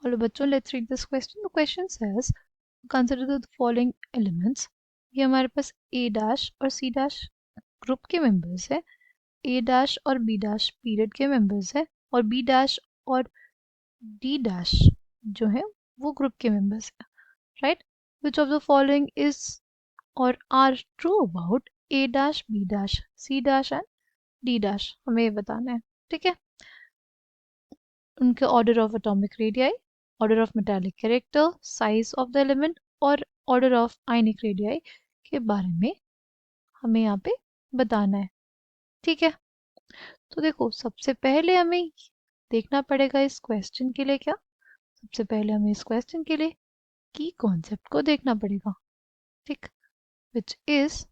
Hello बच्चों, let's read this question. The question says consider the following elements. ये हमारे पास ए डैश और सी डैश ग्रुप के मेंबर्स है, ए डैश और बी डैश पीरियड के मेंबर्स है, और बी डैश और डी डैश जो है वो ग्रुप के मेंबर्स है. Right. Which of the following is और are true about A dash, B dash, C dash and D dash. हमें ये बताना है. ठीक है. उनके order of atomic radii, order of metallic character, size of the element और ऑर्डर ऑफ आयनिक रेडियाई के बारे में हमें यहाँ पे बताना है. ठीक है. तो देखो, सबसे पहले हमें देखना पड़ेगा इस क्वेश्चन के लिए क्या. सबसे पहले हमें इस क्वेश्चन के लिए की कॉन्सेप्ट को देखना पड़ेगा. ठीक. Which is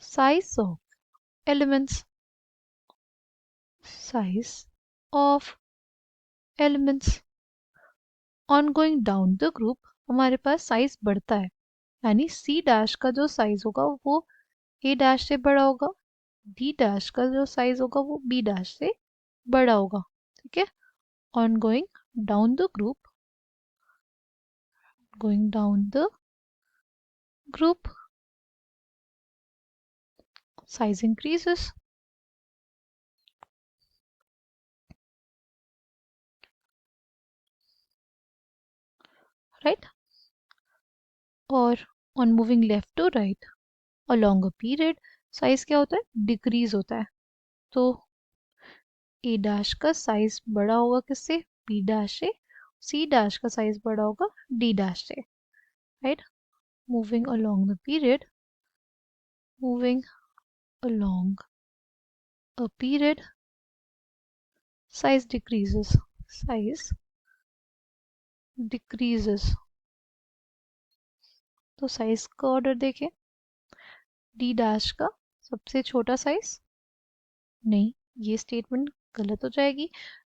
size of elements. Size of elements. On going down the group हमारे पास साइज बढ़ता है, यानी सी डैश का जो साइज होगा वो ए डैश से बड़ा होगा, डी डैश का जो साइज होगा वो बी डैश से बड़ा होगा. ठीक है. On going down the group, going down the group size increases. Right. और on moving left to right along a period size क्या होता है, डिक्रीज होता है. तो ए डैश का साइज बड़ा होगा किससे, बी डैश से. सी डैश का साइज बड़ा होगा डी डैश से. Right. Moving along the period, moving along a period, size decreases. Size decreases. तो साइज का ऑर्डर देखें. डी डैश का सबसे छोटा साइज, नहीं, ये स्टेटमेंट गलत हो जाएगी.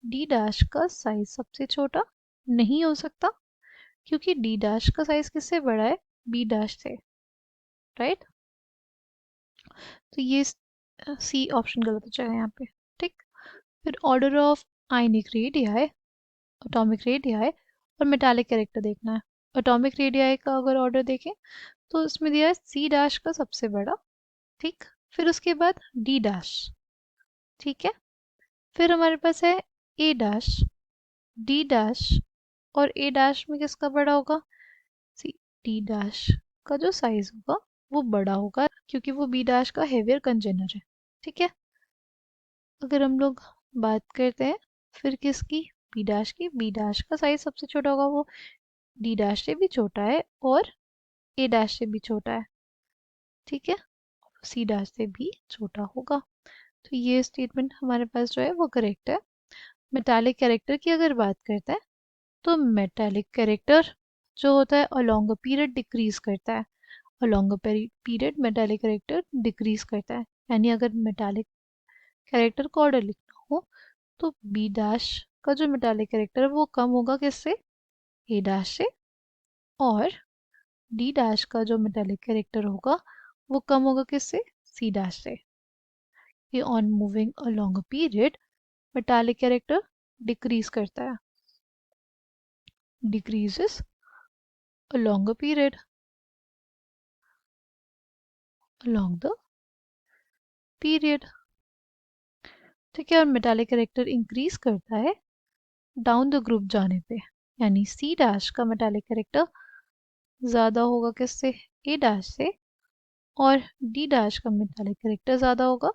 डी डैश का साइज सबसे छोटा नहीं हो सकता, क्योंकि डी डैश का साइज किससे बड़ा है, बी डैश से. राइट. तो ये सी ऑप्शन गलत हो जाएगा यहाँ पे. ठीक. फिर order of ionic radii, atomic radii और मेटालिक कैरेक्टर देखना है. एटॉमिक रेडियाई का अगर ऑर्डर देखें तो इसमें दिया है सी डैश का सबसे बड़ा. ठीक. फिर उसके बाद डी डैश. ठीक है. फिर हमारे पास है ए डैश, डी डैश और ए डैश में किसका बड़ा होगा, सी डी डैश का जो साइज होगा वो बड़ा होगा, क्योंकि वो बी डैश का हेवियर कंजेनर है. ठीक है. अगर हम लोग बात करते हैं फिर किसकी, बी डैश की. बी डैश का साइज सबसे छोटा होगा, वो डी डैश से भी छोटा है और ए डैश से भी छोटा है. ठीक है. सी डैश से भी छोटा होगा. तो ये स्टेटमेंट हमारे पास जो है वो करेक्ट है. मेटालिक कैरेक्टर की अगर बात करते हैं तो मेटालिक कैरेक्टर जो होता है अलोंग अ पीरियड डिक्रीज करता है. Along a period metallic character decrease करता है. यानी अगर मेटालिक कैरेक्टर को ऑर्डर लिखना हो तो बी डैश का जो मेटालिक कैरेक्टर है वो कम होगा किससे, ए डैश से. और डी डैश का जो मेटालिक कैरेक्टर होगा वो कम होगा किससे, सी डैश से. ये on moving along a period metallic character decrease करता है, decreases along a period, along the period. ठीक है. और मेटालिक कैरेक्टर इंक्रीज करता है डाउन द ग्रुप जाने पे, यानी सी डैश का मेटालिक कैरेक्टर ज़्यादा होगा किससे, ए डैश से. और डी डैश का मेटालिक कैरेक्टर ज़्यादा होगा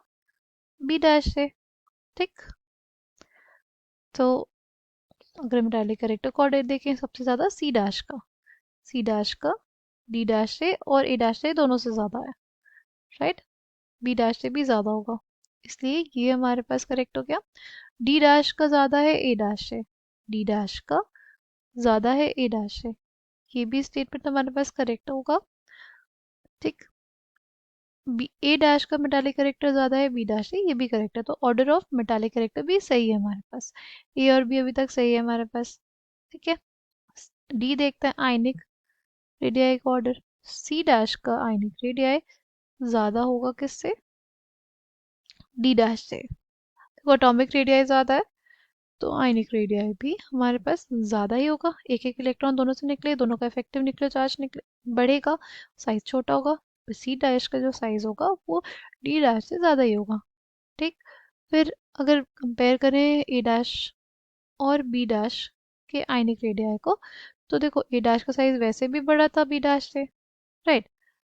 बी डैश से. ठीक. तो अगर मेटालिक कैरेक्टर को ऑर्डर देखें सबसे ज़्यादा सी डैश का, सी डैश का डी डैश से और ए डैश से दोनों से ज़्यादा है. राइट. बी डैश से भी ज़्यादा होगा, इसलिए ये हमारे पास करेक्ट हो गया. डी डैश का ज़्यादा है ए डैश से, डी डैश का ज़्यादा है ए डैश से. ये भी स्टेटमेंट हमारे पास करेक्ट होगा. ठीक. बी ए डैश का मेटालिक कैरेक्टर ज़्यादा है बी डैश से, ये भी करेक्ट है. तो ऑर्डर ऑफ मेटालिक कैरेक्टर भी सही है हमारे पास. ए और बी अभी तक सही है हमारे पास. ठीक है. डी देखते हैं आयनिक रेडियाई का ऑर्डर. सी डैश का आयनिक रेडियाई ज़्यादा होगा किससे, डी डैश से. देखो एटॉमिक रेडियाई ज़्यादा है तो आयनिक रेडियाई भी हमारे पास ज़्यादा ही होगा, एक एक इलेक्ट्रॉन दोनों से निकले, दोनों का इफेक्टिव न्यूक्लियर चार्ज निकले बढ़ेगा, साइज छोटा होगा, तो सी डैश का जो साइज होगा वो डी डैश से ज़्यादा ही होगा। ठीक, फिर अगर कंपेयर करें ए डैश और बी डैश के आयनिक रेडियाई को, तो देखो ए डैश का साइज वैसे भी बड़ा था बी डैश से, राइट,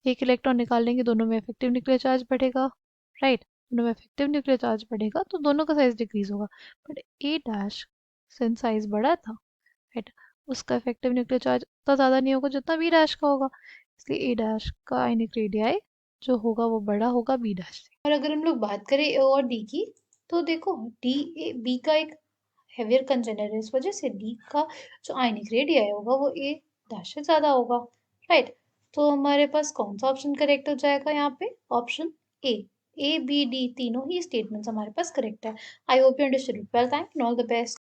एक इलेक्ट्रॉन निकाल लेंगे, दोनों में इफेक्टिव न्यूक्लियर चार्ज बढ़ेगा, राइट, दोनों में इफेक्टिव न्यूक्लियर चार्ज बढ़ेगा तो दोनों का साइज डिक्रीज होगा। But A dash since size बड़ा था, राइट, उसका इफेक्टिव न्यूक्लियर चार्ज उतना ज़्यादा नहीं होगा जितना बी डैश का होगा, इसलिए ए डैश का आयनिक रेडियाई जो होगा वो बड़ा होगा बी डैश से। और अगर हम लोग बात करें ए और डी की, तो देखो डी ए बी का एक हेवियर कंटेनर है, इस वजह से डी का जो आयनिक रेडियाई होगा वो ए डैश से ज़्यादा होगा, राइट। तो हमारे पास कौन सा ऑप्शन करेक्ट हो जाएगा यहाँ पे? ऑप्शन ए बी डी तीनों ही स्टेटमेंट्स हमारे पास करेक्ट है। I hope you understood. Well, thank you, all the best.